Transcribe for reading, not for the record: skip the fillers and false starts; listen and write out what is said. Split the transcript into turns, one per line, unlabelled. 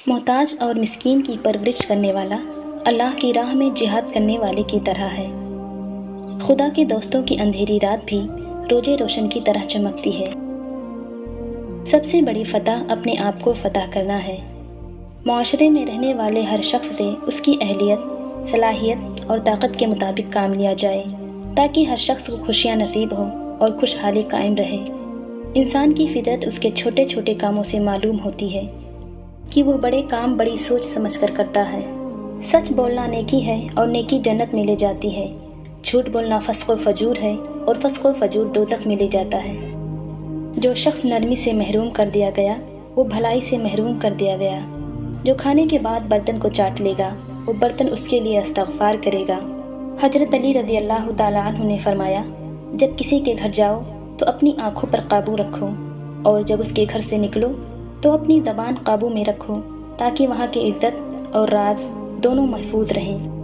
محتاج اور مسکین کی پرورش کرنے والا اللہ کی راہ میں جہاد کرنے والے کی طرح ہے۔ خدا کے دوستوں کی اندھیری رات بھی روزے روشن کی طرح چمکتی ہے۔ سب سے بڑی فتح اپنے آپ کو فتح کرنا ہے۔ معاشرے میں رہنے والے ہر شخص سے اس کی اہلیت، صلاحیت اور طاقت کے مطابق کام لیا جائے تاکہ ہر شخص کو خوشیاں نصیب ہوں اور خوشحالی قائم رہے۔ انسان کی فطرت اس کے چھوٹے چھوٹے کاموں سے معلوم ہوتی ہے کہ وہ بڑے کام بڑی سوچ سمجھ کر کرتا ہے۔ سچ بولنا نیکی ہے اور نیکی جنت میں لے جاتی ہے۔ جھوٹ بولنا فسق و فجور ہے اور فسق و فجور دوزخ میں لے جاتا ہے۔ جو شخص نرمی سے محروم کر دیا گیا وہ بھلائی سے محروم کر دیا گیا۔ جو کھانے کے بعد برتن کو چاٹ لے گا وہ برتن اس کے لیے استغفار کرے گا۔ حضرت علی رضی اللہ تعالیٰ عنہ نے فرمایا، جب کسی کے گھر جاؤ تو اپنی آنکھوں پر قابو رکھو، اور جب اس کے گھر سے نکلو تو اپنی زبان قابو میں رکھو تاکہ وہاں کی عزت اور راز دونوں محفوظ رہیں۔